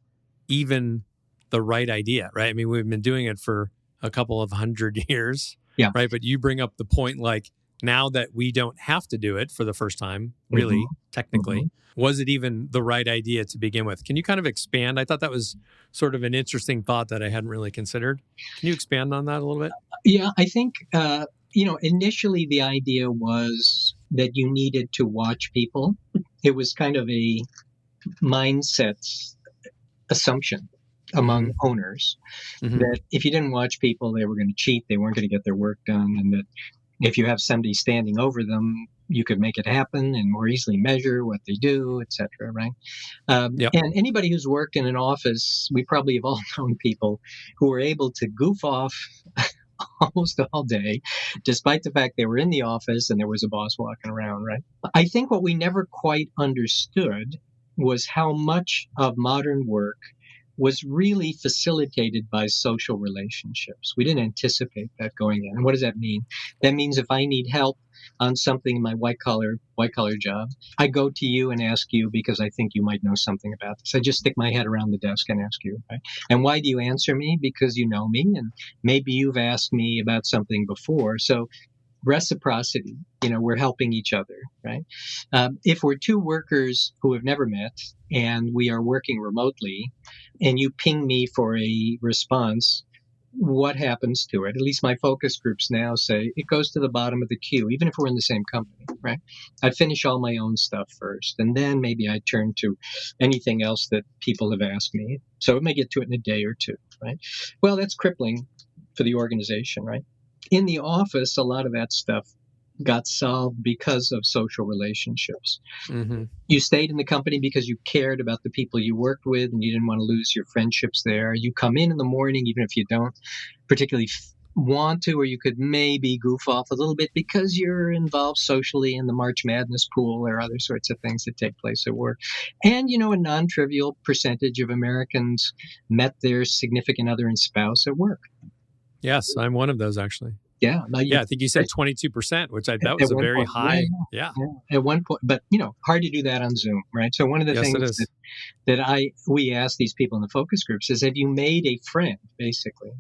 even the right idea, right? I mean, we've been doing it for a couple of 100 years, right? But you bring up the point, like, now that we don't have to do it for the first time, really, technically, was it even the right idea to begin with? Can you kind of expand? I thought that was sort of an interesting thought that I hadn't really considered. Can you expand on that a little bit? Yeah, I think, initially the idea was that you needed to watch people. It was kind of a mindset assumption among owners that if you didn't watch people, they were going to cheat, they weren't going to get their work done, and that if you have somebody standing over them, you could make it happen and more easily measure what they do, et cetera, right? And anybody who's worked in an office, we probably have all known people who were able to goof off almost all day, despite the fact they were in the office and there was a boss walking around, right? I think what we never quite understood was how much of modern work was really facilitated by social relationships. We didn't anticipate that going in. And what does that mean? That means if I need help on something in my white collar job, I go to you and ask you because I think you might know something about this. I just stick my head around the desk and ask you. Right? And why do you answer me? Because you know me, and maybe you've asked me about something before. So reciprocity, we're helping each other, right? If we're two workers who have never met and we are working remotely and you ping me for a response, what happens to it? At least my focus groups now say it goes to the bottom of the queue, even if we're in the same company, right? I finish all my own stuff first, and then maybe I turn to anything else that people have asked me. So it may get to it in a day or two, right? Well, that's crippling for the organization, right? In the office, a lot of that stuff got solved because of social relationships. You stayed in the company because you cared about the people you worked with and you didn't want to lose your friendships there. You come in the morning, even if you don't particularly want to, or you could maybe goof off a little bit because you're involved socially in the March Madness pool or other sorts of things that take place at work. And, a non-trivial percentage of Americans met their significant other and spouse at work. Yes, I'm one of those, actually. Yeah. I think you said 22%, which that was a very high. Yeah. At one point, but hard to do that on Zoom, right? So one of the things that we ask these people in the focus groups is, have you made a friend, basically,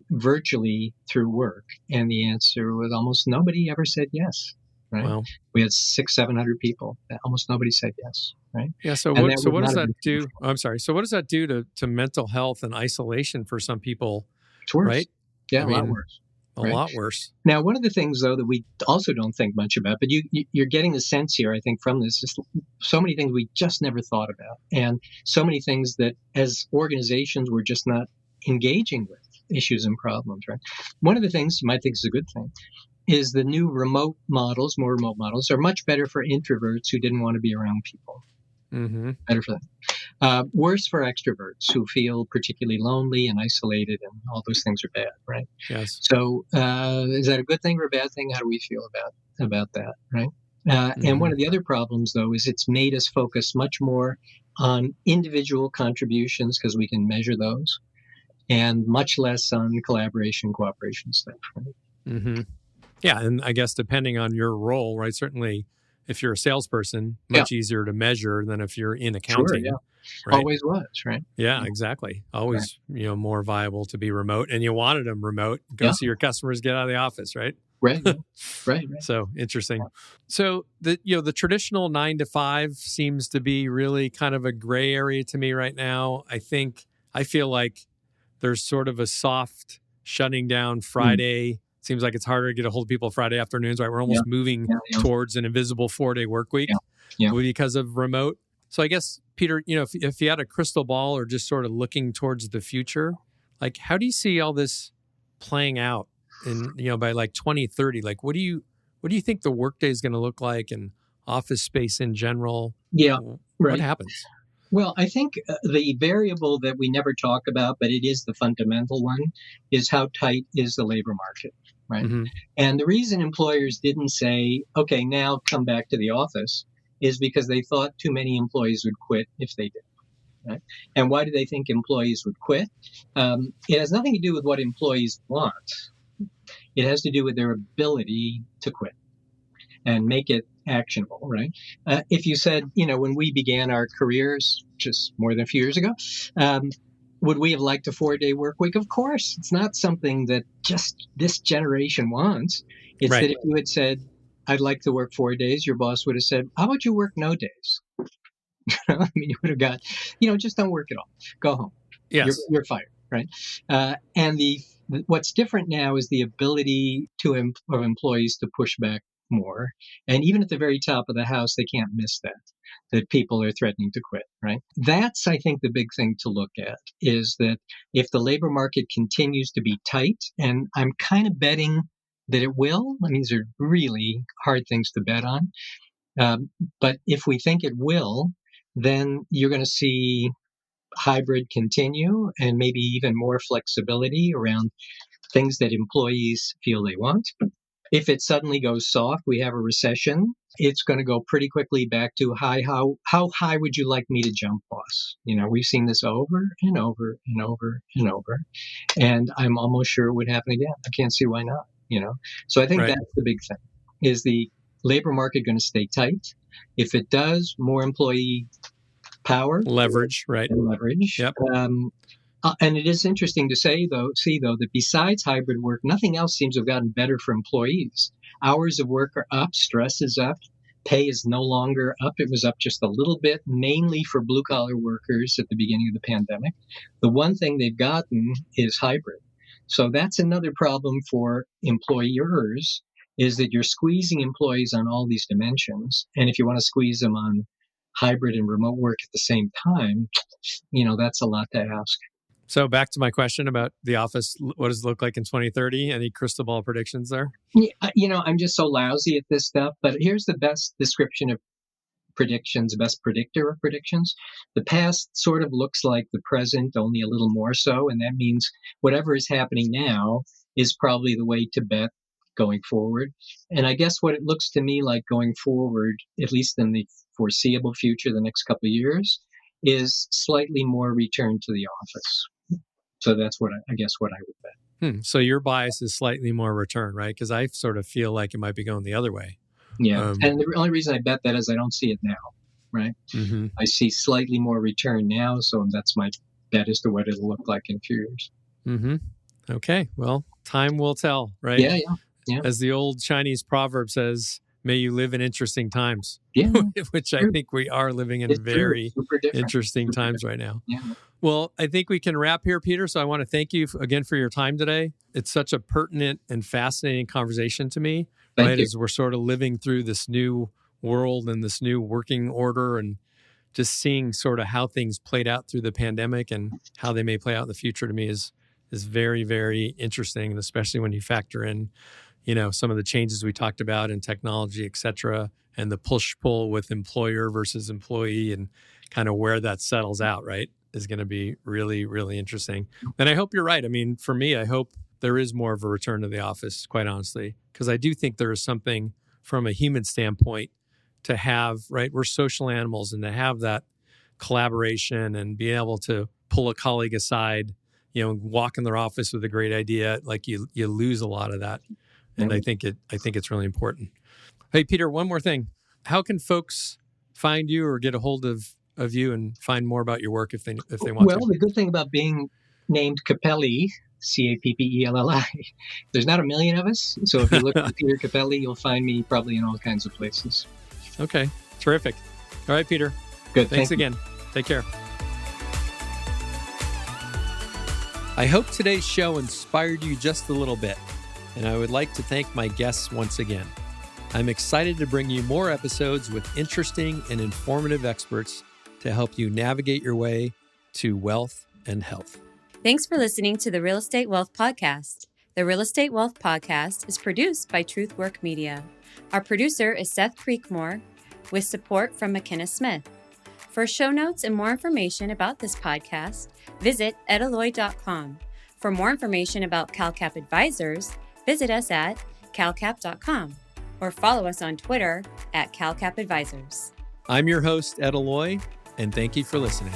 virtually through work? And the answer was almost nobody ever said yes. Right? Wow. We had 600-700 people. Almost nobody said yes. right? Yeah. So And what? that So would what does not have that been do? Oh, I'm sorry. So what does that do to mental health and isolation for some people? it's worse. Right. Yeah, I a lot mean, worse, a right? lot worse. Now, one of the things, though, that we also don't think much about, but you're getting the sense here, I think, from this, just so many things we just never thought about, and so many things that as organizations we're just not engaging with issues and problems, right? One of the things you might think is a good thing is the new more remote models are much better for introverts who didn't want to be around people. Mm-hmm. Better for them. Worse for extroverts who feel particularly lonely and isolated, and all those things are bad, right? Yes. So, is that a good thing or a bad thing? How do we feel about that, right? And Mm-hmm. one of the other problems, though, is it's made us focus much more on individual contributions because we can measure those, and much less on collaboration, cooperation stuff. Right? Mm-hmm. Yeah, and I guess depending on your role, right? Certainly, if you're a salesperson, Yeah, much easier to measure than if you're in sure. Yeah, accounting, right? always was, right? Yeah, exactly. Right. Always, more viable to be remote, and you wanted them remote. Go Yeah, see your customers, get out of the office, right? right, right, right, right. So interesting. So the traditional 9 to 5 seems to be really kind of a gray area to me right now. I feel like there's sort of a soft shutting down Mm, Friday. Seems like it's harder to get a hold of people Friday afternoons, right? We're yeah, almost moving yeah, yeah, towards an invisible 4-day work yeah, week yeah. because of remote. So I guess, Peter, if you had a crystal ball or just sort of looking towards the future, like how do you see all this playing out in, by like 2030? Like what do you think the workday is going to look like and office space in general? Yeah, What right. happens? Well, I think the variable that we never talk about, but it is the fundamental one, is how tight is the labor market, right? Mm-hmm. And the reason employers didn't say, okay, now come back to the office is because they thought too many employees would quit if they did. Right? And why do they think employees would quit? It has nothing to do with what employees want. It has to do with their ability to quit and make it actionable, right? If you said, when we began our careers just more than a few years ago, um, would we have liked a 4-day work week? Of course. It's not something that just this generation wants. It's Right. that if you had said, I'd like to work 4 days, your boss would have said, how about you work no days? I mean, you would have got, just don't work at all. Go home. Yes. You're fired, right? And what's different now is the ability of employees to push back more, and even at the very top of the house, they can't miss that people are threatening to quit. Right? That's, I think, the big thing to look at is that if the labor market continues to be tight, and I'm kind of betting that it will. I mean, these are really hard things to bet on. But if we think it will, then you're going to see hybrid continue and maybe even more flexibility around things that employees feel they want. If it suddenly goes soft, we have a recession, it's going to go pretty quickly back to how high would you like me to jump, boss? We've seen this over and over and over and over, and I'm almost sure it would happen again. I can't see why not. So I think Right. that's the big thing. Is the labor market going to stay tight? If it does, more employee power, Leverage. Right. and leverage. Yep. And it is interesting to see though, that besides hybrid work, nothing else seems to have gotten better for employees. Hours of work are up, stress is up, pay is no longer up. It was up just a little bit, mainly for blue collar workers at the beginning of the pandemic. The one thing they've gotten is hybrid. So that's another problem for employers, is that you're squeezing employees on all these dimensions. And if you want to squeeze them on hybrid and remote work at the same time, that's a lot to ask. So back to my question about the office, what does it look like in 2030? Any crystal ball predictions there? Yeah, I'm just so lousy at this stuff, but here's the best description of predictions, the best predictor of predictions. The past sort of looks like the present, only a little more so, and that means whatever is happening now is probably the way to bet going forward. And I guess what it looks to me like going forward, at least in the foreseeable future, the next couple of years, is slightly more return to the office. So that's what I guess what I would bet. So your bias is slightly more return, right? Because I sort of feel like it might be going the other way. Yeah. And the only reason I bet that is I don't see it now, right? Mm-hmm. I see slightly more return now. So that's my bet as to what it'll look like in a few years. Mm-hmm. Okay. Well, time will tell, right? Yeah. As the old Chinese proverb says, may you live in interesting times, Yeah, which I true. think we are living in It's true. very Super different. interesting Super times different. right now. Yeah. Well, I think we can wrap here, Peter. So I want to thank you again for your time today. It's such a pertinent and fascinating conversation to me, Thank right? you. As we're sort of living through this new world and this new working order, and just seeing sort of how things played out through the pandemic and how they may play out in the future to me is very, very interesting. And especially when you factor in, some of the changes we talked about in technology, et cetera, and the push-pull with employer versus employee and kind of where that settles out, right, is going to be really, really interesting. And I hope you're right. I mean, for me, I hope there is more of a return to the office, quite honestly, because I do think there is something from a human standpoint to have, right? We're social animals, and to have that collaboration and be able to pull a colleague aside, walk in their office with a great idea, like you lose a lot of that. And I think it's really important. Hey, Peter, one more thing. How can folks find you or get a hold of you and find more about your work if they want Well, to? the good thing about being named Capelli, Cappelli, there's not a million of us. So if you look at Peter Capelli, you'll find me probably in all kinds of places. Okay, terrific. All right, Peter. Good. Thanks again. Take care. I hope today's show inspired you just a little bit, and I would like to thank my guests once again. I'm excited to bring you more episodes with interesting and informative experts to help you navigate your way to wealth and health. Thanks for listening to the Real Estate Wealth Podcast. The Real Estate Wealth Podcast is produced by Truthwork Media. Our producer is Seth Creekmore, with support from McKenna Smith. For show notes and more information about this podcast, visit edaloe.com. For more information about CalCap Advisors, visit us at calcap.com or follow us on Twitter at CalCap Advisors. I'm your host, Ed Aloe, and thank you for listening.